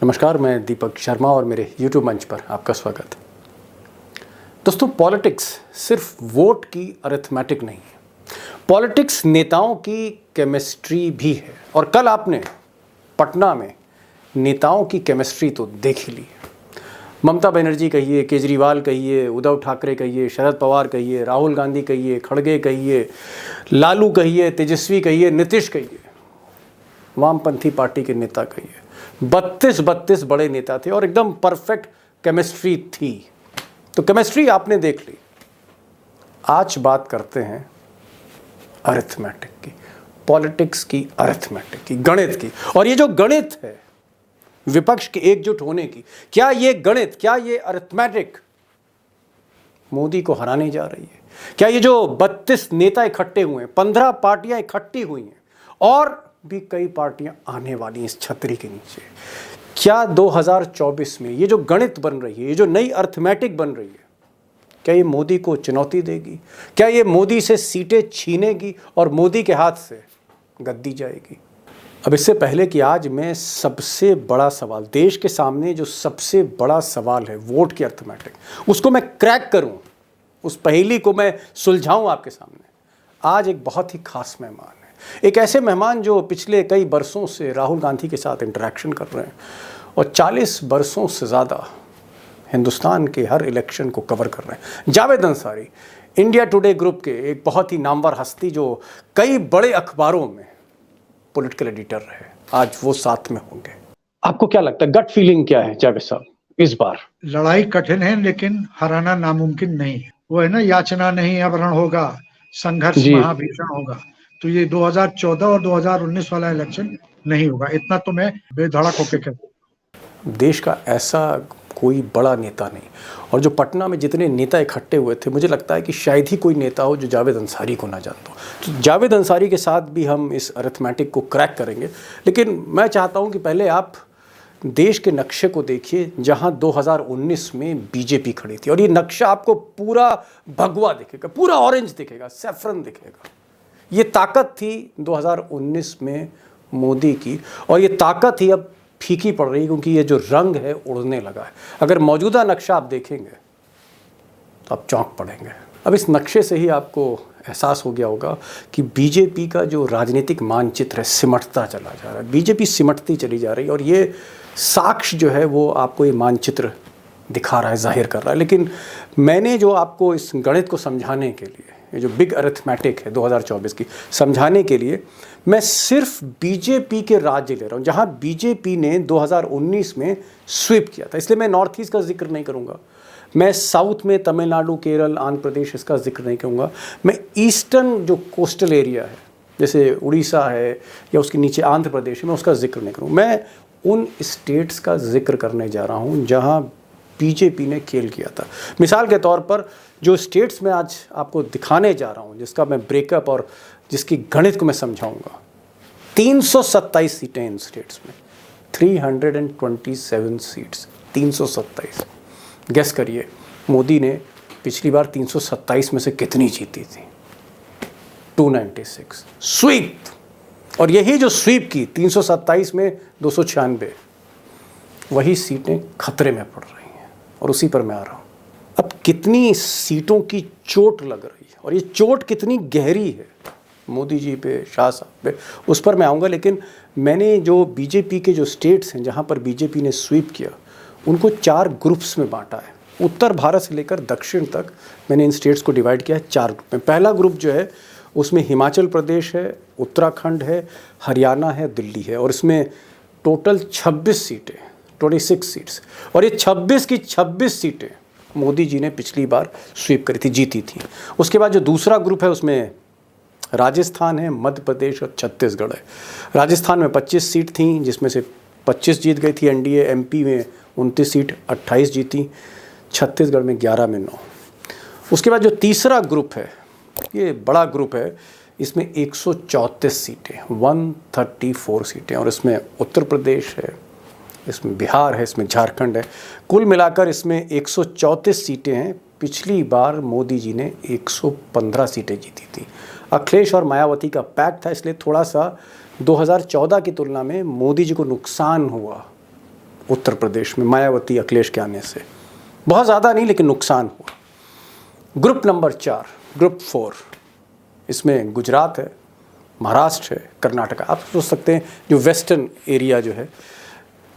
नमस्कार, मैं दीपक शर्मा और मेरे YouTube मंच पर आपका स्वागत है। दोस्तों, पॉलिटिक्स सिर्फ वोट की अरिथमेटिक नहीं है, पॉलिटिक्स नेताओं की केमिस्ट्री भी है। और कल आपने पटना में नेताओं की केमिस्ट्री तो देख ही ली। ममता बनर्जी कहिए, केजरीवाल कहिए, उद्धव ठाकरे कहिए, शरद पवार कहिए, राहुल गांधी कहिए, खड़गे कहिए, लालू कहिए, तेजस्वी कहिए, नीतीश कहिए, वामपंथी पार्टी के नेता कहिए, 32 बड़े नेता थे और एकदम परफेक्ट केमिस्ट्री थी। तो केमिस्ट्री आपने देख ली। आज बात करते हैं अरिथमेटिक की, पॉलिटिक्स की, अरिथमेटिक की, गणित की। और ये जो गणित है विपक्ष के एकजुट होने की, क्या ये गणित, क्या ये अरिथमेटिक मोदी को हराने जा रही है? क्या ये जो 32 नेता इकट्ठे हुए हैं, 15 पार्टियां इकट्ठी हुई हैं और भी कई पार्टियां आने वाली इस छतरी के नीचे, क्या 2024 में ये जो गणित बन रही है, ये जो नई अरिथमेटिक बन रही है, क्या ये मोदी को चुनौती देगी? क्या ये मोदी से सीटें छीनेगी और मोदी के हाथ से गद्दी जाएगी? अब इससे पहले कि आज मैं सबसे बड़ा सवाल, देश के सामने जो सबसे बड़ा सवाल है वोट की अरिथमेटिक, उसको मैं क्रैक करूं, उस पहेली को मैं सुलझाऊं आपके सामने, आज एक बहुत ही खास मेहमान है। एक ऐसे मेहमान जो पिछले कई बरसों से राहुल गांधी के साथ इंटरेक्शन कर रहे हैं और 40 बरसों से ज़्यादा हिंदुस्तान के हर इलेक्शन को कवर कर रहे हैं। Javed Ansari, India today group के एक बहुत ही नामवर हस्ती जो कई बड़े अखबारों में पॉलिटिकल एडिटर रहे, आज वो साथ में होंगे। आपको क्या लगता है, गट फीलिंग क्या है जावेद साहब इस बार? लड़ाई कठिन है लेकिन हराना नामुमकिन नहीं है। वो है ना, याचना नहीं अवरण होगा, संघर्ष महाभीषण होगा। तो ये 2014 और 2019 वाला इलेक्शन नहीं होगा, इतना तो मैं बेधड़क होकर कहता। देश का ऐसा कोई बड़ा नेता नहीं, और जो पटना में जितने नेता इकट्ठे हुए थे, मुझे लगता है कि शायद ही कोई नेता हो जो जावेद अंसारी को ना जानता हो। तो जावेद अंसारी के साथ भी हम इस अरिथमेटिक को क्रैक करेंगे, लेकिन मैं चाहता हूं कि पहले आप देश के नक्शे को देखिए, जहां 2019 में बीजेपी खड़ी थी। और ये नक्शा आपको पूरा भगवा दिखेगा, पूरा ऑरेंज दिखेगा, सैफरन दिखेगा। ये ताकत थी 2019 में मोदी की, और ये ताकत ही अब फीकी पड़ रही है क्योंकि ये जो रंग है उड़ने लगा है। अगर मौजूदा नक्शा आप देखेंगे तो आप चौंक पड़ेंगे। अब इस नक्शे से ही आपको एहसास हो गया होगा कि बीजेपी का जो राजनीतिक मानचित्र है सिमटता चला जा रहा है, बीजेपी सिमटती चली जा रही है। और ये साक्ष्य जो है वो आपको ये मानचित्र दिखा रहा है, जाहिर कर रहा है। लेकिन मैंने जो आपको इस गणित को समझाने के लिए, ये जो बिग अरिथमेटिक है 2024 की, समझाने के लिए मैं सिर्फ बीजेपी के राज्य ले रहा हूँ जहाँ बीजेपी ने 2019 में स्वीप किया था। इसलिए मैं नॉर्थ ईस्ट का जिक्र नहीं करूँगा, मैं साउथ में तमिलनाडु, केरल, आंध्र प्रदेश, इसका जिक्र नहीं करूँगा। मैं ईस्टर्न जो कोस्टल एरिया है, जैसे उड़ीसा है या उसके नीचे आंध्र प्रदेश है, मैं उसका जिक्र नहीं करूँगा। मैं उन स्टेट्स का जिक्र करने जा रहा हूँ जहाँ बीजेपी ने खेल किया था। मिसाल के तौर पर जो स्टेट्स में आज आपको दिखाने जा रहा हूँ, जिसका मैं ब्रेकअप और जिसकी गणित को मैं समझाऊंगा, 327 सीटें इन स्टेट्स में, 327 सीट्स, 327। गेस करिए मोदी ने पिछली बार 327 में से कितनी जीती थी? 296 स्वीप। और यही जो स्वीप की 327 में 296, वही सीटें खतरे में पड़ रही हैं और उसी पर मैं आ रहा हूँ। अब कितनी सीटों की चोट लग रही है और ये चोट कितनी गहरी है मोदी जी पे, शाह साहब पे, उस पर मैं आऊँगा। लेकिन मैंने जो बीजेपी के जो स्टेट्स हैं जहाँ पर बीजेपी ने स्वीप किया, उनको 4 ग्रुप्स में बांटा है। उत्तर भारत से लेकर दक्षिण तक मैंने इन स्टेट्स को डिवाइड किया है 4 ग्रुप में। पहला ग्रुप जो है उसमें हिमाचल प्रदेश है, उत्तराखंड है, हरियाणा है, दिल्ली है, और इसमें टोटल 26 सीटें, 26 सीट्स। और ये 26 की 26 सीटें मोदी जी ने पिछली बार स्वीप करी थी, जीती थी। उसके बाद जो दूसरा ग्रुप है उसमें राजस्थान है, मध्य प्रदेश और छत्तीसगढ़ है। राजस्थान में 25 सीट थी जिसमें से 25 जीत गई थी एनडीए, एमपी में 29 सीट, 28 जीती, छत्तीसगढ़ में 11 में 9। उसके बाद जो तीसरा ग्रुप है, ये बड़ा ग्रुप है, इसमें 134 सीटें, 134 सीटें, और इसमें उत्तर प्रदेश है, इसमें बिहार है, इसमें झारखंड है। कुल मिलाकर इसमें 134 सीटें हैं। पिछली बार मोदी जी ने 115 सीटें जीती थी। अखिलेश और मायावती का पैक्ट था, इसलिए थोड़ा सा 2014 की तुलना में मोदी जी को नुकसान हुआ उत्तर प्रदेश में मायावती अखिलेश के आने से। बहुत ज़्यादा नहीं, लेकिन नुकसान हुआ। ग्रुप नंबर 4, ग्रुप 4, इसमें गुजरात है, महाराष्ट्र है, कर्नाटक। आप सोच सकते हैं जो वेस्टर्न एरिया जो है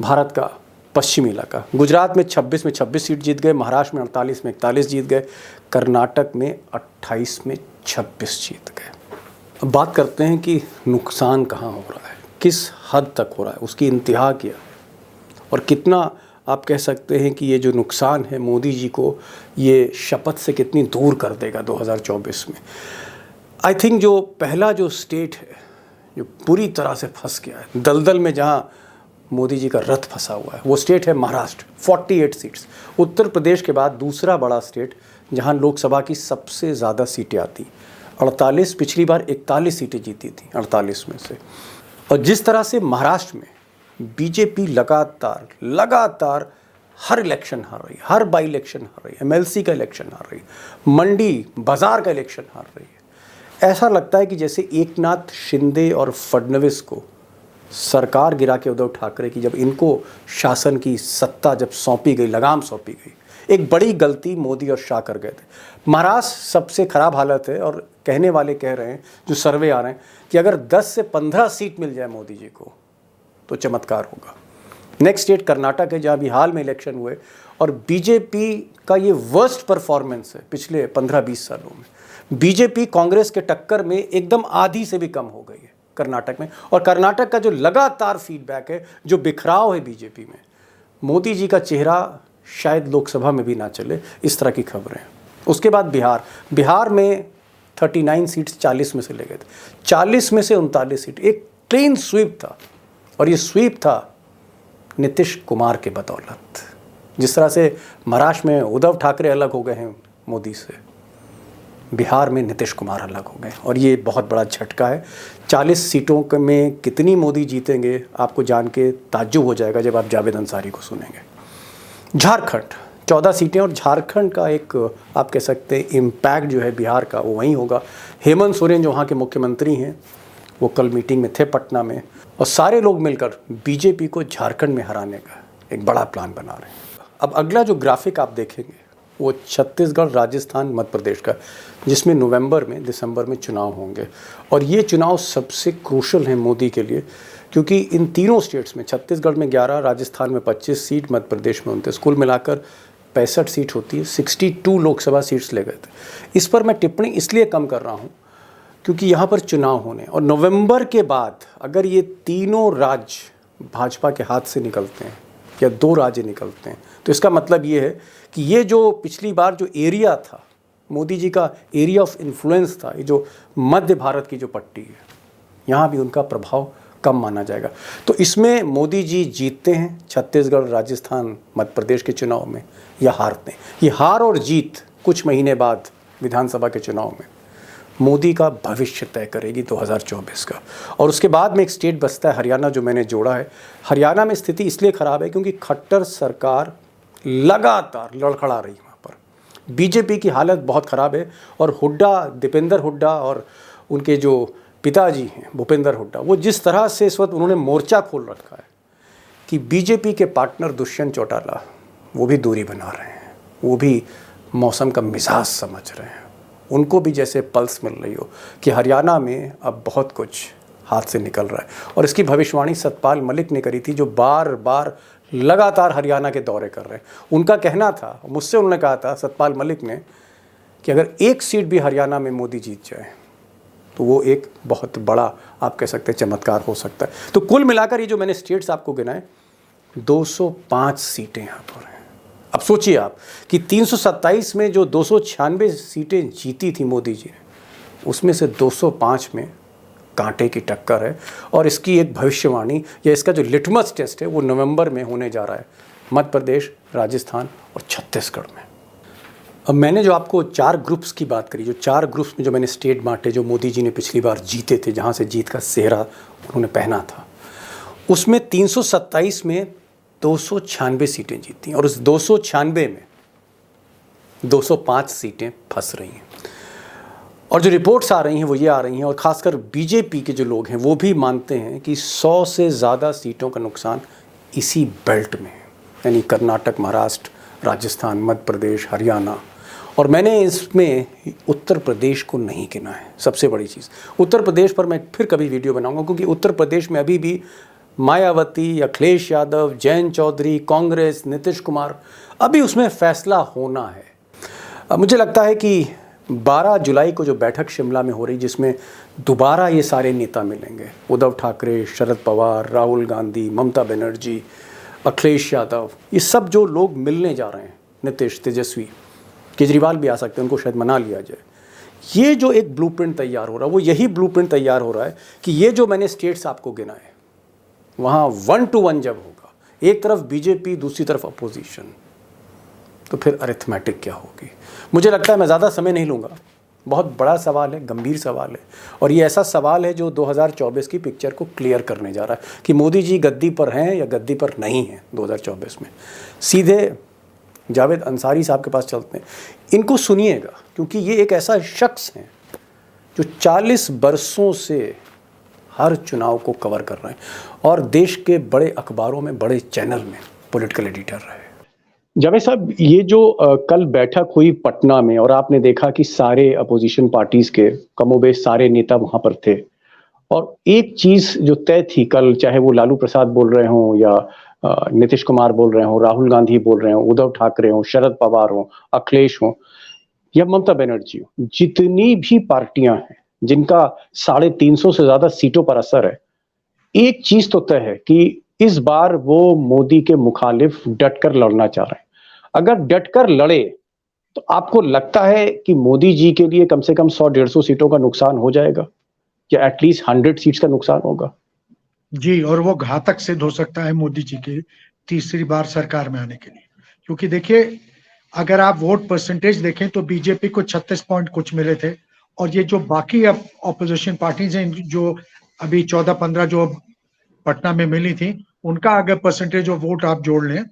भारत का पश्चिमी इलाका, गुजरात में 26 में 26 सीट जीत गए, महाराष्ट्र में 48 में 41 जीत गए, कर्नाटक में 28 में 26 जीत गए। अब बात करते हैं कि नुकसान कहाँ हो रहा है, किस हद तक हो रहा है, उसकी इंतहा क्या, और कितना आप कह सकते हैं कि ये जो नुकसान है मोदी जी को ये शपथ से कितनी दूर कर देगा 2024 में। आई थिंक जो पहला जो स्टेट है जो पूरी तरह से फंस गया है दलदल में, जहाँ मोदी जी का रथ फंसा हुआ है, वो स्टेट है महाराष्ट्र, 48 सीट्स। उत्तर प्रदेश के बाद दूसरा बड़ा स्टेट जहाँ लोकसभा की सबसे ज़्यादा सीटें आती, 48, पिछली बार 41 सीटें जीती थी 48 में से। और जिस तरह से महाराष्ट्र में बीजेपी लगातार हर इलेक्शन हार रही है, हर बाई इलेक्शन हार रही है, एमएलसी का इलेक्शन हार रही है, मंडी बाजार का इलेक्शन हार रही है। ऐसा लगता है कि जैसे एकनाथ शिंदे और फडणवीस को सरकार गिरा के उद्धव ठाकरे की, जब इनको शासन की सत्ता जब सौंपी गई, लगाम सौंपी गई, एक बड़ी गलती मोदी और शाह कर गए थे। महाराष्ट्र सबसे खराब हालत है, और कहने वाले कह रहे हैं, जो सर्वे आ रहे हैं, कि अगर 10 से 15 सीट मिल जाए मोदी जी को तो चमत्कार होगा। नेक्स्ट स्टेट कर्नाटक है, जहाँ भी हाल में इलेक्शन हुए, और बीजेपी का ये वर्स्ट परफॉर्मेंस है पिछले 15-20 सालों में। बीजेपी कांग्रेस के टक्कर में एकदम आधी से भी कम हो गई है कर्नाटक में। और कर्नाटक का जो लगातार फीडबैक है, जो बिखराव है बीजेपी में, मोदी जी का चेहरा शायद लोकसभा में भी ना चले, इस तरह की खबरें हैं। उसके बाद बिहार में 39 सीट्स 40 में से ले गए थे, 40 में से 39 सीट, एक क्लीन स्वीप था। और ये स्वीप था नीतीश कुमार के बदौलत। जिस तरह से महाराष्ट्र में उद्धव ठाकरे अलग हो गए हैं मोदी से, बिहार में नीतीश कुमार अलग हो गए, और ये बहुत बड़ा झटका है। 40 सीटों में कितनी मोदी जीतेंगे, आपको जान के ताज्जुब हो जाएगा जब आप जावेद अंसारी को सुनेंगे। झारखंड 14 सीटें, और झारखंड का एक आप कह सकते हैं इम्पैक्ट जो है बिहार का, वो वहीं होगा। हेमंत सोरेन जो वहाँ के मुख्यमंत्री हैं, वो कल मीटिंग में थे पटना में, और सारे लोग मिलकर बीजेपी को झारखंड में हराने का एक बड़ा प्लान बना रहे हैं। अब अगला जो ग्राफिक आप देखेंगे वो छत्तीसगढ़, राजस्थान, मध्य प्रदेश का, जिसमें नवंबर में, दिसंबर में चुनाव होंगे। और ये चुनाव सबसे क्रूशल हैं मोदी के लिए, क्योंकि इन तीनों स्टेट्स में, छत्तीसगढ़ में 11, राजस्थान में 25 सीट, मध्य प्रदेश में 29, कुल मिलाकर 65 सीट होती है। 62 लोकसभा सीट्स ले गए थे। इस पर मैं टिप्पणी इसलिए कम कर रहा हूँ क्योंकि यहाँ पर चुनाव होने, और नवंबर के बाद अगर ये तीनों राज्य भाजपा के हाथ से निकलते हैं या 2 राज्य निकलते हैं, तो इसका मतलब ये है कि ये जो पिछली बार जो एरिया था, मोदी जी का एरिया ऑफ इन्फ्लुएंस था, ये जो मध्य भारत की जो पट्टी है, यहाँ भी उनका प्रभाव कम माना जाएगा। तो इसमें मोदी जी जीतते हैं छत्तीसगढ़, राजस्थान, मध्य प्रदेश के चुनाव में, या हारते हैं। ये हार और जीत कुछ महीने बाद विधानसभा के चुनाव में मोदी का भविष्य तय करेगी 2024 का। और उसके बाद में एक स्टेट बचता है हरियाणा, जो मैंने जोड़ा है। हरियाणा में स्थिति इसलिए ख़राब है क्योंकि खट्टर सरकार लगातार लड़खड़ा रही है। वहाँ पर बीजेपी की हालत बहुत ख़राब है, और हुड्डा, दीपेंद्र हुड्डा और उनके जो पिताजी हैं भूपेंद्र हुड्डा, वो जिस तरह से इस वक्त उन्होंने मोर्चा खोल रखा है कि बीजेपी के पार्टनर दुष्यंत चौटाला वो भी दूरी बना रहे हैं, वो भी मौसम का मिजाज समझ रहे हैं, उनको भी जैसे पल्स मिल रही हो कि हरियाणा में अब बहुत कुछ हाथ से निकल रहा है। और इसकी भविष्यवाणी सतपाल मलिक ने करी थी, जो बार बार लगातार हरियाणा के दौरे कर रहे हैं। उनका कहना था, मुझसे उन्होंने कहा था सतपाल मलिक ने, कि अगर 1 सीट भी हरियाणा में मोदी जीत जाए तो वो एक बहुत बड़ा आप कह सकते हैं चमत्कार हो सकता है। तो कुल मिलाकर ये जो मैंने स्टेट्स आपको गिनाए, 205 सीटें यहाँ पर हैं। अब सोचिए आप कि 327 में जो 296 सीटें जीती थी मोदी जी ने, उसमें से 205 में कांटे की टक्कर है। और इसकी एक भविष्यवाणी या इसका जो लिटमस टेस्ट है वो नवंबर में होने जा रहा है मध्य प्रदेश, राजस्थान और छत्तीसगढ़ में। अब मैंने जो आपको 4 ग्रुप्स की बात करी, जो 4 ग्रुप्स में जो मैंने स्टेट बांटे, जो मोदी जी ने पिछली बार जीते थे, जहाँ से जीत का सेहरा उन्होंने पहना था, उसमें 327 में 296 सीटें जीती, और उस 296 में 205 सीटें फंस रही हैं। और जो रिपोर्ट्स आ रही हैं वो ये आ रही हैं, और ख़ासकर बीजेपी के जो लोग हैं वो भी मानते हैं कि 100 से ज़्यादा सीटों का नुकसान इसी बेल्ट में, यानी कर्नाटक, महाराष्ट्र, राजस्थान, मध्य प्रदेश, हरियाणा, और मैंने इसमें उत्तर प्रदेश को नहीं गिना है। सबसे बड़ी चीज़, उत्तर प्रदेश पर मैं फिर कभी वीडियो बनाऊंगा, क्योंकि उत्तर प्रदेश में अभी भी मायावती, अखिलेश यादव, जयंत चौधरी, कांग्रेस, नीतीश कुमार, अभी उसमें फैसला होना है। मुझे लगता है कि 12 जुलाई को जो बैठक शिमला में हो रही, जिसमें दोबारा ये सारे नेता मिलेंगे, उद्धव ठाकरे, शरद पवार, राहुल गांधी, ममता बनर्जी, अखिलेश यादव, ये सब जो लोग मिलने जा रहे हैं, नीतीश, तेजस्वी, केजरीवाल भी आ सकते हैं, उनको शायद मना लिया जाए। ये जो एक ब्लूप्रिंट तैयार हो रहा है, वो यही ब्लूप्रिंट तैयार हो रहा है कि ये जो मैंने स्टेट्स आपको गिनाए, वहाँ 1 to 1 जब होगा, एक तरफ बीजेपी, दूसरी तरफ अपोजिशन, तो फिर अरिथमेटिक क्या होगी। मुझे लगता है, मैं ज़्यादा समय नहीं लूँगा, बहुत बड़ा सवाल है, गंभीर सवाल है, और ये ऐसा सवाल है जो 2024 की पिक्चर को क्लियर करने जा रहा है कि मोदी जी गद्दी पर हैं या गद्दी पर नहीं हैं 2024 में। सीधे जावेद अंसारी साहब के पास चलते हैं, इनको सुनिएगा, क्योंकि ये एक ऐसा शख्स हैं जो 40 बरसों से हर चुनाव को कवर कर रहे हैं और देश के बड़े अखबारों में, बड़े चैनल में पॉलिटिकल एडिटर रहे। जावेद साहब, ये जो कल बैठक हुई पटना में, और आपने देखा कि सारे अपोजिशन पार्टीज के कमोबेश सारे नेता वहां पर थे, और एक चीज जो तय थी कल, चाहे वो लालू प्रसाद बोल रहे हों या नीतीश कुमार बोल रहे हों, राहुल गांधी बोल रहे हों, उद्धव ठाकरे हों, शरद पवार हों, अखिलेश हों या ममता बनर्जी हो, जितनी भी पार्टियां हैं जिनका 350 से ज्यादा सीटों पर असर है, एक चीज तो तय है कि इस बार वो मोदी के मुखालिफ डटकर लड़ना चाह रहे हैं। अगर डटकर लड़े तो आपको लगता है कि मोदी जी के लिए कम से कम 100-150 सीटों का नुकसान हो जाएगा, या एटलीस्ट 100 सीट्स का नुकसान होगा? जी, और वो घातक सिद्ध हो सकता है मोदी जी के तीसरी बार सरकार में आने के लिए, क्योंकि देखिए, अगर आप वोट परसेंटेज देखें तो बीजेपी को 36 पॉइंट कुछ मिले थे, और ये जो बाकी अब ऑपोजिशन पार्टीज हैं, जो अभी 14-15 जो पटना में मिली थी, उनका अगर परसेंटेज ऑफ वोट आप जोड़ लें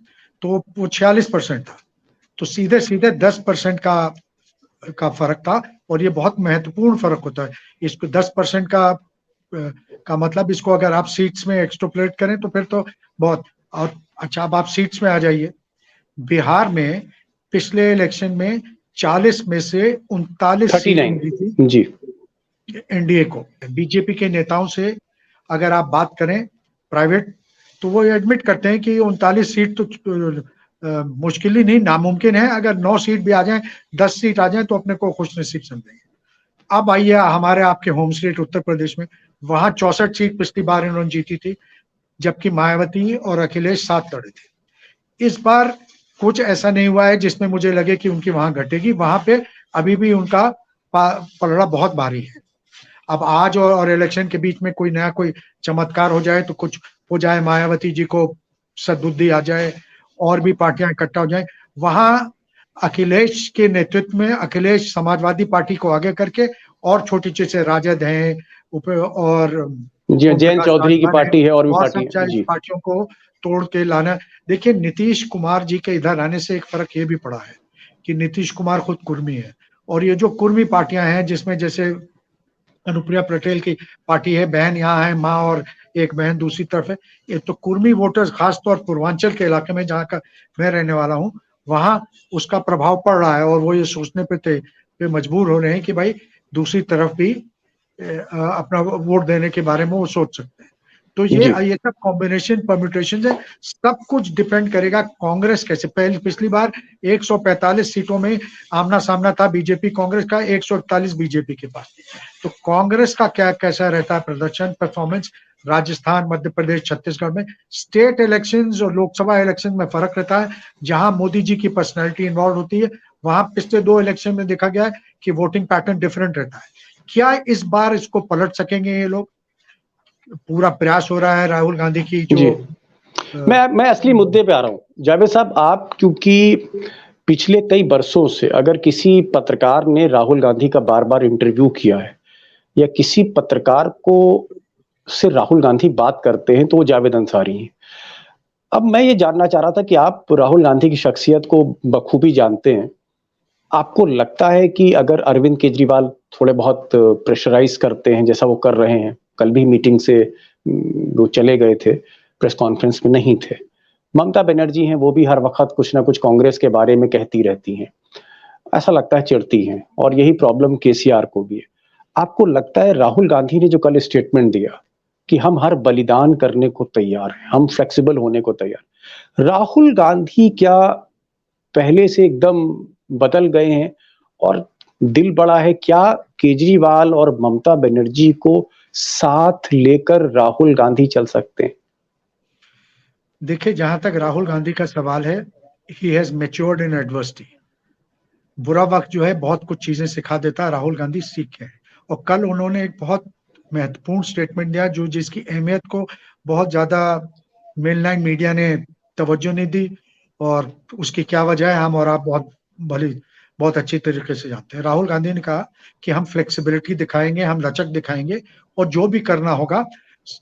तो वो 46% था। तो सीधे सीधे 10% का फर्क था, और ये बहुत महत्वपूर्ण फर्क होता है। इसको 10% का मतलब, इसको अगर आप सीट्स में एक्सट्रोपोलेट करें तो फिर तो बहुत। और अच्छा, अब आप सीट्स में आ जाइए। बिहार में पिछले इलेक्शन में 40 में से 39 सीट मिली थी जी एनडीए को। बीजेपी के नेताओं से अगर आप बात करें प्राइवेट, तो वो एडमिट करते हैं कि 39 सीट तो मुश्किल ही नहीं, नामुमकिन है। अगर 9 सीट भी आ जाएं, 10 सीट आ जाएं, तो अपने को खुशनसीब समझेंगे। अब आइए हमारे आपके होम स्टेट उत्तर प्रदेश में, वहां 64 सीट पिछली बार इन्होंने जीती थी, जबकि मायावती और अखिलेश 7 लड़े थे। इस बार कुछ ऐसा नहीं हुआ है जिसमें मुझे लगे कि उनकी वहां घटेगी। वहां पे अभी भी उनका पलड़ा बहुत भारी है। अब आज और इलेक्शन के बीच में कोई नया कोई चमत्कार हो जाए, तो कुछ हो जाए, मायावती जी को सद्बुद्धि आ जाए और भी पार्टियां इकट्ठा हो जाए, वहां अखिलेश के नेतृत्व में, अखिलेश समाजवादी पार्टी को आगे करके, और छोटी जैसे राजद है और जयंत चौधरी की पार्टी है, और भी पार्टियों को तोड़ के लाना। देखिए, नीतीश कुमार जी के इधर आने से एक फर्क ये भी पड़ा है कि नीतीश कुमार खुद कुर्मी है, और ये जो कुर्मी पार्टियां हैं, जिसमें जैसे अनुप्रिया पटेल की पार्टी है, बहन यहाँ है, माँ और एक बहन दूसरी तरफ है, ये तो कुर्मी वोटर्स, खासतौर पूर्वांचल के इलाके में जहाँ का मैं रहने वाला हूँ, वहां उसका प्रभाव पड़ रहा है, और वो ये सोचने पे मजबूर हो रहे हैं कि भाई दूसरी तरफ भी अपना वोट देने के बारे में वो सोच सकते हैं। तो ये सब कॉम्बिनेशन परम्यूटेशन है, सब कुछ डिपेंड करेगा कांग्रेस कैसे। पिछली बार 145 सीटों में आमना सामना था बीजेपी कांग्रेस का, 141 बीजेपी के पास। तो कांग्रेस का क्या कैसा रहता है प्रदर्शन, परफॉर्मेंस, राजस्थान, मध्य प्रदेश, छत्तीसगढ़ में स्टेट इलेक्शंस और लोकसभा इलेक्शन में फर्क रहता है। जहां मोदी जी की पर्सनैलिटी इन्वॉल्व होती है, वहां पिछले 2 इलेक्शन में देखा गया है कि वोटिंग पैटर्न डिफरेंट रहता है। क्या इस बार इसको पलट सकेंगे ये लोग? पूरा प्रयास हो रहा है राहुल गांधी की जो मैं असली मुद्दे पे आ रहा हूँ जावेद साहब। आप क्योंकि पिछले कई बरसों से अगर किसी पत्रकार ने राहुल गांधी का बार बार इंटरव्यू किया है, या किसी पत्रकार को से राहुल गांधी बात करते हैं, तो वो जावेद अंसारी हैं। अब मैं ये जानना चाह रहा था कि आप राहुल गांधी की शख्सियत को बखूबी जानते हैं, आपको लगता है कि अगर अरविंद केजरीवाल थोड़े बहुत प्रेशराइज करते हैं, जैसा वो कर रहे हैं, कल भी मीटिंग से वो चले गए थे, प्रेस कॉन्फ्रेंस में नहीं थे, ममता बनर्जी हैं, वो भी हर वक्त कुछ ना कुछ कांग्रेस के बारे में कहती रहती हैं, ऐसा लगता है चिढ़ती हैं, और यही प्रॉब्लम केसीआर को भी है। आपको लगता है राहुल गांधी ने जो कल स्टेटमेंट दिया कि हम हर बलिदान करने को तैयार हैं, हम फ्लेक्सिबल होने को तैयार, राहुल गांधी क्या पहले से एकदम बदल गए हैं और दिल बड़ा है? क्या केजरीवाल और ममता बनर्जी को साथ लेकर राहुल गांधी चल सकते हैं? देखिए, जहां तक राहुल गांधी का सवाल है, he has matured in adversity. बुरा वक्त जो है बहुत कुछ चीजें सिखा देता है, राहुल गांधी सीख गए। और कल उन्होंने एक बहुत महत्वपूर्ण स्टेटमेंट दिया जो जिसकी अहमियत को बहुत ज्यादा मेनलाइन मीडिया ने तवज्जो नहीं दी, और उसकी क्या वजह है हम और आप बहुत अच्छी तरीके से जानते हैं। राहुल गांधी ने कहा कि हम फ्लेक्सिबिलिटी दिखाएंगे, हम लचक दिखाएंगे, और जो भी करना होगा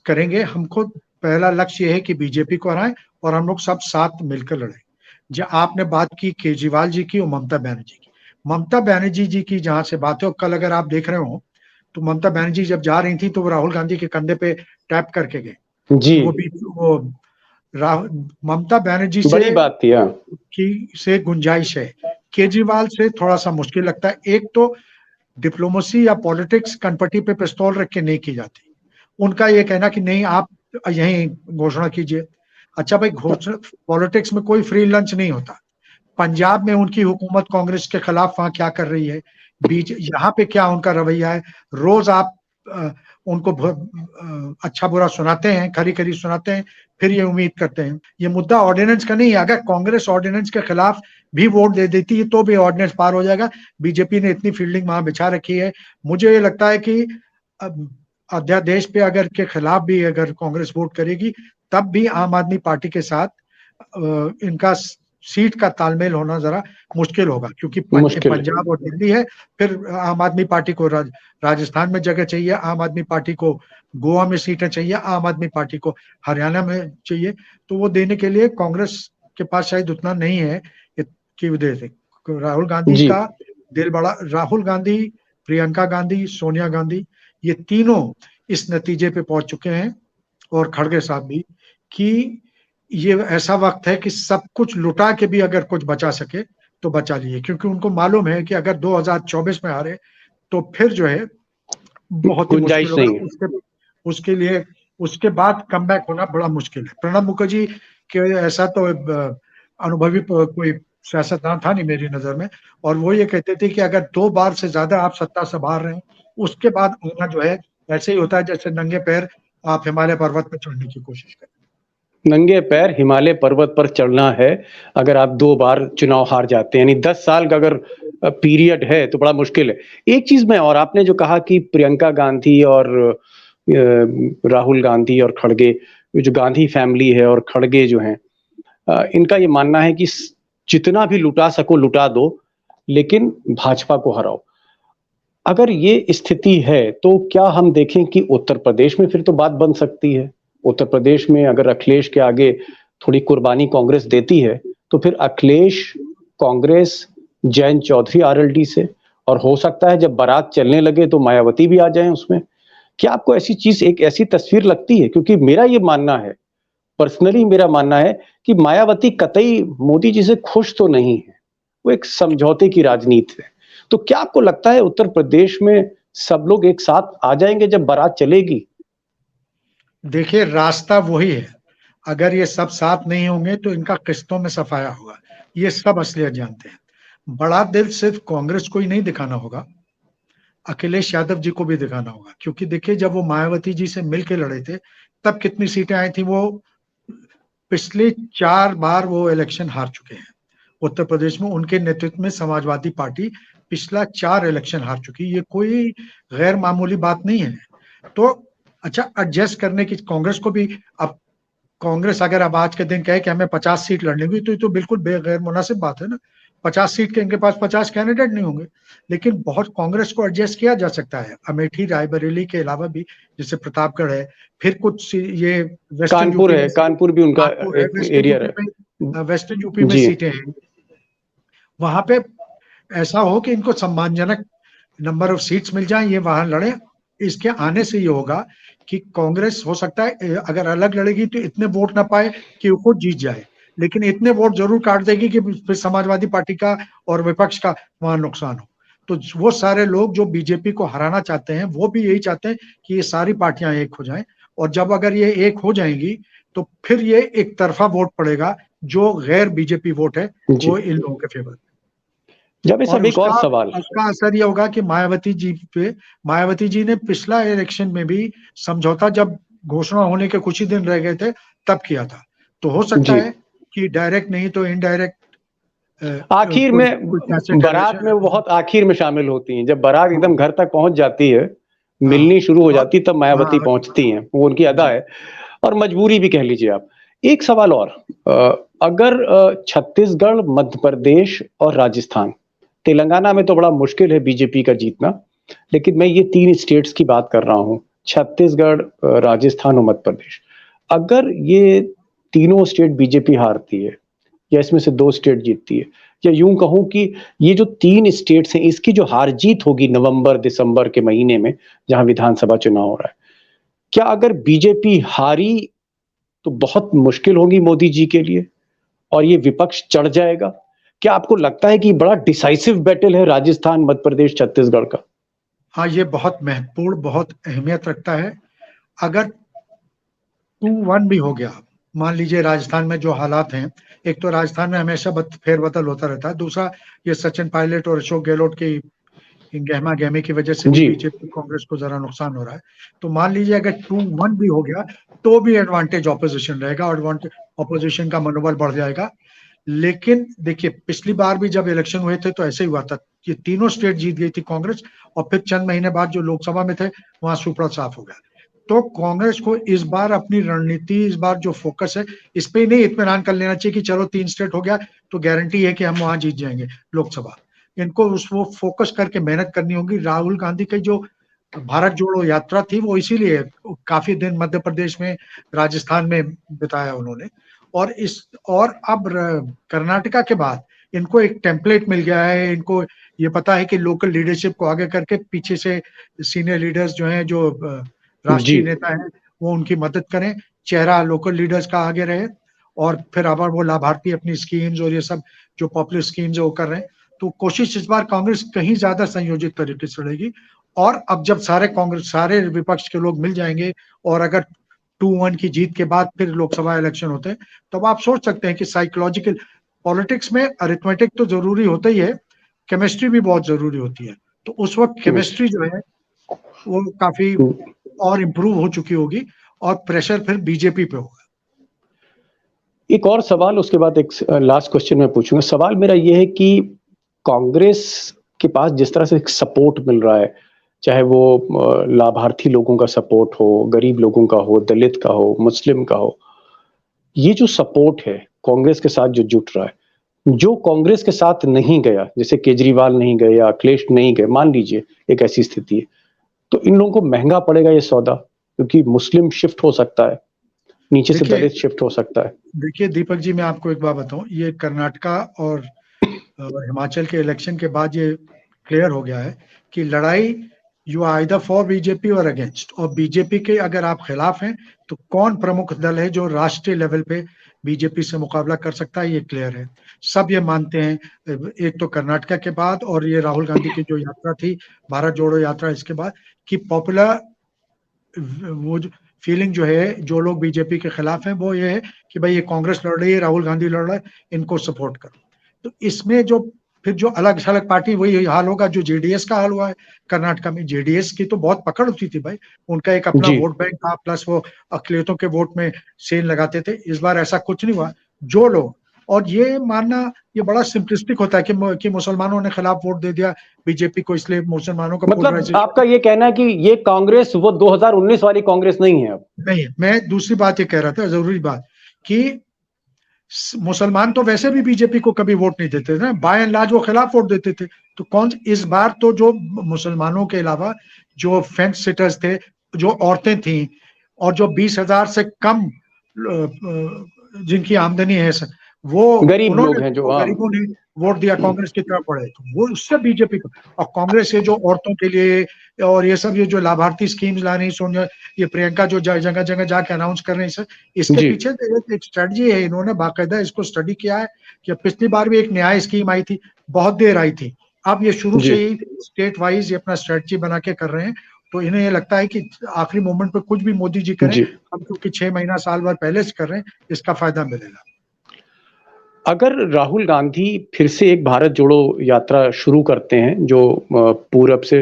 करेंगे। हमको पहला लक्ष्य ये है कि बीजेपी को हराएं और हम लोग सब साथ मिलकर लड़ें। जो आपने बात की केजरीवाल जी की और ममता बनर्जी की, ममता बनर्जी जी की जहां से बात है, कल अगर आप देख रहे हो तो ममता बनर्जी जब जा रही थी तो वो राहुल गांधी के कंधे पे टैप करके गए। जी, वो ममता बनर्जी बड़ी बात थी। हाँ, से गुंजाइश है, केजरीवाल से थोड़ा सा मुश्किल लगता है। एक तो डिप्लोमेसी या पॉलिटिक्स कनपट्टी पे पिस्तौल रख के नहीं की जाती। उनका ये कहना कि नहीं आप यहीं घोषणा कीजिए। अच्छा भाई, घोषणा पॉलिटिक्स में कोई फ्री लंच नहीं होता। पंजाब में उनकी हुकूमत कांग्रेस के खिलाफ वहां क्या कर रही है, बीच यहाँ पे क्या उनका रवैया है, रोज आप उनको अच्छा बुरा सुनाते हैं, खरी खरी सुनाते हैं, फिर ये उम्मीद करते हैं। ये मुद्दा ऑर्डिनेंस का नहीं है। अगर कांग्रेस ऑर्डिनेंस के खिलाफ भी वोट दे देती है तो भी ऑर्डिनेंस पार हो जाएगा। बीजेपी ने इतनी फील्डिंग वहां बिछा रखी है। मुझे ये लगता है कि अध्यादेश पे अगर के खिलाफ भी अगर कांग्रेस वोट करेगी तब भी आम आदमी पार्टी के साथ इनका सीट का तालमेल होना जरा मुश्किल होगा, क्योंकि पंजाब और दिल्ली है, फिर आम आदमी पार्टी को राजस्थान में जगह चाहिए, आम आदमी पार्टी को गोवा में सीटें चाहिए, आम आदमी पार्टी को हरियाणा में चाहिए। तो वो देने के लिए कांग्रेस के पास शायद उतना नहीं है की वजह से। राहुल गांधी का दिल बड़ा, राहुल गांधी, प्रियंका गांधी, सोनिया गांधी, ये तीनों इस नतीजे पे पहुंच चुके हैं, और खड़गे साहब भी, कि ये ऐसा वक्त है कि सब कुछ लुटा के भी अगर कुछ बचा सके तो बचा लिए, क्योंकि उनको मालूम है कि अगर 2024 में हारे तो फिर जो है बहुत ही मुश्किल होगा। उसके लिए उसके बाद कमबैक होना बड़ा मुश्किल है। प्रणब मुखर्जी के ऐसा तो अनुभवी कोई सियासतदान था नहीं मेरी नजर में, और वो ये कहते थे कि अगर 2 बार से ज्यादा आप सत्ता संभाल रहे हैं, उसके बाद आना जो है ऐसे ही होता है जैसे नंगे पैर आप हिमालय पर्वत पर चढ़ने की कोशिश करें। नंगे पैर हिमालय पर्वत पर चढ़ना है अगर आप 2 बार चुनाव हार जाते हैं, यानी 10 साल का अगर पीरियड है तो बड़ा मुश्किल है। एक चीज में, और आपने जो कहा कि प्रियंका गांधी और राहुल गांधी और खड़गे, जो गांधी फैमिली है और खड़गे जो हैं, इनका ये मानना है कि जितना भी लुटा सको लुटा दो, लेकिन भाजपा को हराओ। अगर ये स्थिति है तो क्या हम देखें कि उत्तर प्रदेश में फिर तो बात बन सकती है? उत्तर प्रदेश में अगर अखिलेश के आगे थोड़ी कुर्बानी कांग्रेस देती है तो फिर अखिलेश, कांग्रेस, जयंत चौधरी आरएलडी से, और हो सकता है जब बारात चलने लगे तो मायावती भी आ जाएं उसमें। क्या आपको ऐसी चीज, एक ऐसी तस्वीर लगती है? क्योंकि मेरा ये मानना है, पर्सनली मेरा मानना है कि मायावती कतई मोदी जी से खुश तो नहीं है, वो एक समझौते की राजनीति है। तो क्या आपको लगता है उत्तर प्रदेश में सब लोग एक साथ आ जाएंगे जब बारात चलेगी? देखिए, रास्ता वही है। अगर ये सब साथ नहीं होंगे तो इनका किस्तों में सफाया होगा, ये सब असलियत जानते हैं। बड़ा दिल सिर्फ कांग्रेस को ही नहीं दिखाना होगा, अखिलेश यादव जी को भी दिखाना होगा। क्योंकि देखिए, जब वो मायावती जी से मिलके लड़े थे तब कितनी सीटें आई थी। वो पिछले 4 बार वो इलेक्शन हार चुके हैं उत्तर प्रदेश में। उनके नेतृत्व में समाजवादी पार्टी पिछला 4 इलेक्शन हार चुकी। ये कोई गैर मामूली बात नहीं है। तो अच्छा, एडजस्ट करने की कांग्रेस को भी, अब कांग्रेस अगर अब आज के दिन कहे कि हमें 50 सीट लड़नी होगी तो ये तो बिल्कुल गैर मुनासिब बात है ना। 50 सीट के इनके पास 50 कैंडिडेट नहीं होंगे। लेकिन बहुत कांग्रेस को एडजस्ट किया जा सकता है। अमेठी, रायबरेली के अलावा भी, जैसे प्रतापगढ़ है, फिर कुछ ये कानपुर है, कानपुर भी उनका एरिया है, वेस्टर्न यूपी में सीटें हैं। वहां पे ऐसा हो कि इनको सम्मानजनक नंबर ऑफ सीट्स मिल जाए, ये वहां लड़े। इसके आने से ये होगा कि कांग्रेस हो सकता है अगर अलग लड़ेगी तो इतने वोट ना पाए कि वो खुद जीत जाए, लेकिन इतने वोट जरूर काट देगी कि फिर समाजवादी पार्टी का और विपक्ष का वहां नुकसान हो। तो वो सारे लोग जो बीजेपी को हराना चाहते हैं वो भी यही चाहते हैं कि ये सारी पार्टियां एक हो जाएं, और जब अगर ये एक हो जाएंगी तो फिर ये एक तरफा वोट पड़ेगा, जो गैर बीजेपी वोट है जी। वो इन लोगों के फेवर। जब इस और एक और सवाल, उसका असर ये होगा कि मायावती जी पे, मायावती जी ने पिछला इलेक्शन में भी समझौता जब घोषणा होने के कुछ ही दिन रह गए थे तब किया था। तो हो सकता जी, है कि डायरेक्ट नहीं तो इनडायरेक्ट आखिर कोई में कोई टैसेट बारात में वो बहुत आखिर में शामिल होती हैं, जब बारात एकदम घर तक पहुंच जाती है, हाँ मिलनी शुरू हो और जाती, तब मायावती हाँ पहुंचती हैं, वो उनकी अदा जी है और मजबूरी भी कह लीजिए आप। एक सवाल और, अगर छत्तीसगढ़, मध्य प्रदेश और राजस्थान, तेलंगाना में तो बड़ा मुश्किल है बीजेपी का जीतना, लेकिन मैं ये 3 स्टेट्स की बात कर रहा हूँ, छत्तीसगढ़, राजस्थान और मध्य प्रदेश। अगर ये तीनों स्टेट बीजेपी हारती है या इसमें से 2 स्टेट जीतती है, या यूं कहूं कि ये जो 3 स्टेट्स हैं इसकी जो हार जीत होगी नवंबर दिसंबर के महीने में जहां विधानसभा चुनाव हो रहा है, क्या अगर बीजेपी हारी तो बहुत मुश्किल होगी मोदी जी के लिए और ये विपक्ष चढ़ जाएगा? क्या आपको लगता है कि बड़ा डिसाइसिव बैटल है राजस्थान, मध्य प्रदेश, छत्तीसगढ़ का? हाँ, ये बहुत महत्वपूर्ण, बहुत अहमियत रखता है। अगर 2-1 भी हो गया, मान लीजिए राजस्थान में जो हालात हैं, एक तो राजस्थान में हमेशा फेरबदल होता रहता है, दूसरा ये सचिन पायलट और अशोक गहलोत की गहमा गहमी की वजह से भी जी, बीजेपी कांग्रेस को जरा नुकसान हो रहा है। तो मान लीजिए अगर 2-1 भी हो गया तो भी एडवांटेज ऑपोजिशन रहेगा, एडवांटेज ऑपोजिशन का मनोबल बढ़ जाएगा। लेकिन देखिए पिछली बार भी जब इलेक्शन हुए थे तो ऐसे ही हुआ था, ये तीनों स्टेट जीत गई थी कांग्रेस, और फिर चंद महीने बाद जो लोकसभा में थे वहां सुपड़ा साफ हो गया। तो कांग्रेस को इस बार अपनी रणनीति, इस बार जो फोकस है, इस पे नहीं इत्मीनान कर लेना चाहिए कि चलो 3 स्टेट हो गया तो गारंटी है कि हम वहां जीत जाएंगे लोकसभा। इनको उस वो फोकस करके मेहनत करनी होगी। राहुल गांधी की जो भारत जोड़ो यात्रा थी वो इसीलिए काफी दिन मध्य प्रदेश में, राजस्थान में बिताया उन्होंने। और इस और अब कर्नाटका के बाद इनको एक टेम्पलेट मिल गया है, इनको ये पता है कि लोकल लीडरशिप को आगे करके पीछे से सीनियर लीडर्स जो हैं, जो जी, राष्ट्रीय नेता हैं, वो उनकी मदद करें, चेहरा लोकल लीडर्स का आगे रहे, और फिर अब वो लाभार्थी अपनी स्कीम्स और ये सब जो पॉपुलर स्कीम्स है वो कर रहे हैं। तो कोशिश इस बार कांग्रेस कहीं ज्यादा संयोजित तरीके से लड़ेगी। और अब जब सारे विपक्ष के लोग मिल जाएंगे, और अगर 2-1 की जीत के बाद फिर लोकसभा इलेक्शन होते हैं, तब आप सोच सकते हैं कि साइकोलॉजिकल, पॉलिटिक्स में अरिथमेटिक तो जरूरी होता ही है, केमिस्ट्री भी बहुत जरूरी होती है। तो उस वक्त केमिस्ट्री जो है वो काफी और इम्प्रूव हो चुकी होगी, और प्रेशर फिर बीजेपी पे होगा। एक और सवाल, उसके बाद एक लास्ट क्वेश्चन मैं पूछूंगा। सवाल मेरा यह है कि कांग्रेस के पास जिस तरह से सपोर्ट मिल रहा है, चाहे वो लाभार्थी लोगों का सपोर्ट हो, गरीब लोगों का हो, दलित का हो, मुस्लिम का हो, ये जो सपोर्ट है कांग्रेस के साथ जो जुट रहा है, जो कांग्रेस के साथ नहीं गया, जैसे केजरीवाल नहीं गए या अखिलेश नहीं गए, मान लीजिए एक ऐसी स्थिति है, तो इन लोगों को महंगा पड़ेगा ये सौदा, क्योंकि मुस्लिम शिफ्ट हो सकता है, नीचे से देखिए दलित शिफ्ट हो सकता है। देखिए दीपक जी, मैं आपको एक बात बताऊं, ये कर्नाटका और हिमाचल के इलेक्शन के बाद ये क्लियर हो गया है कि लड़ाई यू आइदर फॉर बीजेपी और अगेंस्ट, और बीजेपी के अगर आप खिलाफ हैं तो कौन प्रमुख दल है जो राष्ट्रीय लेवल पे बीजेपी से मुकाबला कर सकता है, ये क्लियर है। सब ये मानते हैं, एक तो कर्नाटका के बाद और ये राहुल गांधी की जो यात्रा थी, भारत जोड़ो यात्रा, इसके बाद, कि पॉपुलर वो फीलिंग जो है, जो लोग बीजेपी के खिलाफ हैं वो ये है कि भाई ये कांग्रेस लड़ रही है, राहुल गांधी लड़ रहा है, इनको सपोर्ट करो। तो इसमें जो फिर जो अलग अलग पार्टी, वही हाल होगा जो जेडीएस का हाल हुआ है कर्नाटका में। जेडीएस की तो बहुत पकड़ होती थी भाई, उनका एक अपना जी, वोट बैंक था, प्लस वो अकलियतों के वोट में सेल लगाते थे। इस बार ऐसा कुछ नहीं हुआ। जो लोग, और ये मानना, ये बड़ा सिंपलिस्टिक होता है कि मुसलमानों ने खिलाफ वोट दे दिया बीजेपी को, इसलिए मुसलमानों का मतलब पोलराइजेशन। आपका ये कहना है कि ये कांग्रेस वो 2019 वाली कांग्रेस नहीं है अब? नहीं, मैं दूसरी बात ये कह रहा था, जरूरी बात, कि मुसलमान तो वैसे भी बीजेपी को कभी वोट नहीं देते थे ना, बाय एंड लार्ज वो खिलाफ वोट देते थे। तो कौन इस बार तो जो मुसलमानों के अलावा जो फेंस सिटर्स थे, जो औरतें थी, और जो 20,000 से कम जिनकी आमदनी है वो गरीब लोग उन्होंने हैं जो, तो गरीबों ने वोट दिया कांग्रेस की तरफ बढ़े, तो वो उससे बीजेपी को, और कांग्रेस ये जो औरतों के लिए और ये सब ये जो लाभार्थी स्कीम्स ला रही सोनिया, ये प्रियंका जो जगह जगह जाके अनाउंस कर रही है, इसके जी पीछे एक स्ट्रेटजी है। इन्होंने बाकायदा इसको स्टडी किया है कि पिछली बार भी एक न्याय स्कीम आई थी, बहुत देर आई थी। अब ये शुरू जी से ही स्टेट वाइज ये अपना स्ट्रेटजी बना के कर रहे हैं, तो इन्हें ये लगता है कि आखिरी मोमेंट पे कुछ भी मोदी जी करें, जी। हम क्योंकि 6 महीना साल भर पहले से कर रहे हैं, इसका फायदा मिलेगा। अगर राहुल गांधी फिर से एक भारत जोड़ो यात्रा शुरू करते हैं जो पूरब से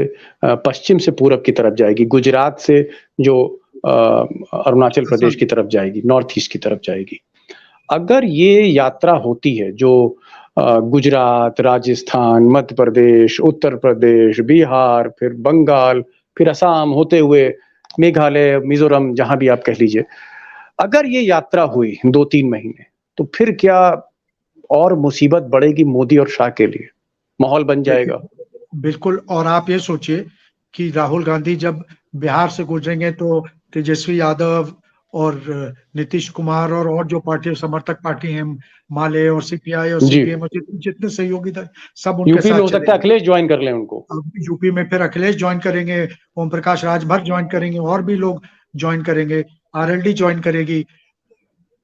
पश्चिम से पूरब की तरफ जाएगी, गुजरात से जो अरुणाचल प्रदेश की तरफ जाएगी, नॉर्थ ईस्ट की तरफ जाएगी, अगर ये यात्रा होती है जो गुजरात, राजस्थान, मध्य प्रदेश, उत्तर प्रदेश, बिहार, फिर बंगाल, फिर असम होते हुए मेघालय, मिजोरम, जहां भी आप कह लीजिए, अगर ये यात्रा हुई 2-3 महीने, तो फिर क्या और मुसीबत बढ़ेगी मोदी और शाह के लिए, माहौल बन जाएगा। बिल्कुल। और आप ये सोचिए कि राहुल गांधी जब बिहार से गुजरेंगे तो तेजस्वी यादव और नीतीश कुमार और जो पार्टी समर्थक पार्टी हैं, माले और सीपीआई और जी सीपीएम और जितने सहयोगी दल, सब उनके यूपी में साथ हो सकता है चलेंगे। अखिलेश ज्वाइन कर लें उनको। अब यूपी में फिर अखिलेश ज्वाइन करेंगे, ओम प्रकाश राजभर ज्वाइन करेंगे, और भी लोग ज्वाइन करेंगे, आरएलडी ज्वाइन करेगी,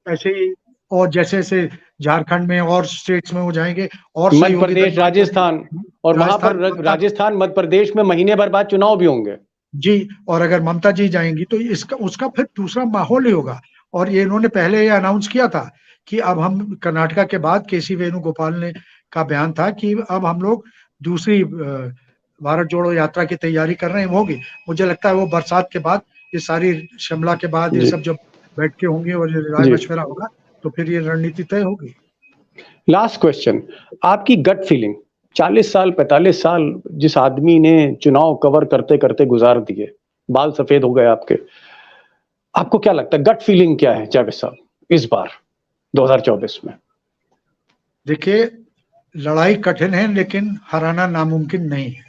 ऐसे ही। और जैसे जैसे झारखंड में और स्टेट्स में हो जाएंगे और मध्य सहयोगी दल प्रदेश, ज्वाइन राजस्थान, करेंगे। और वहां पर राजस्थान, राजस्थान मध्य प्रदेश में महीने भर बाद चुनाव भी होंगे। जी। और अगर ममता जी जाएंगी तो इसका उसका फिर दूसरा माहौल ही होगा। और ये इन्होंने पहले ये अनाउंस किया था कि अब हम कर्नाटका के बाद, केसी वेणुगोपाल ने का बयान था कि अब हम लोग दूसरी भारत जोड़ो यात्रा की तैयारी कर रहे हैं, होगी। मुझे लगता है वो बरसात के बाद, ये सारी शिमला के बाद ये जी सब जब बैठ के होंगे और ये राय जी। मशवरा होगा, तो फिर ये रणनीति तय होगी। लास्ट क्वेश्चन, आपकी गट फीलिंग, 40 साल 45 साल जिस आदमी ने चुनाव कवर करते करते गुजार दिए, बाल सफेद हो गए आपके, आपको क्या लगता है गट फीलिंग क्या है जावेद साहब इस बार 2024 में? देखिए, लड़ाई कठिन है लेकिन हराना नामुमकिन नहीं है।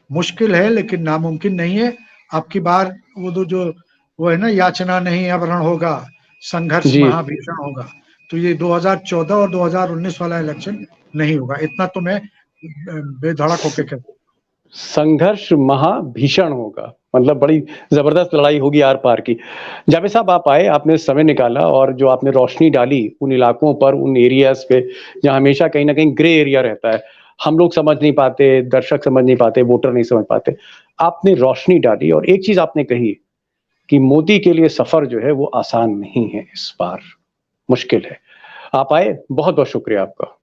मुश्किल है लेकिन नामुमकिन नहीं है। आपकी बार वो है ना, याचना नहीं अब रण होगा, संघर्ष जी, महाभीषण होगा। तो ये 2014 और 2019 वाला इलेक्शन नहीं होगा, इतना तो मैं बेधड़क होके कहता हूं। संघर्ष महाभीषण होगा, मतलब बड़ी जबरदस्त लड़ाई होगी आर पार की। जावेद साहब आप आए, आपने समय निकाला और जो आपने रोशनी डाली उन इलाकों पर, उन एरियाज पे जहां हमेशा कहीं ना कहीं ग्रे एरिया रहता है, हम लोग समझ नहीं पाते, दर्शक समझ नहीं पाते, वोटर नहीं समझ पाते, आपने रोशनी डाली। और एक चीज आपने कही कि मोदी के लिए सफर जो है वो आसान नहीं है, इस बार मुश्किल है। आप आए, बहुत बहुत शुक्रिया आपका।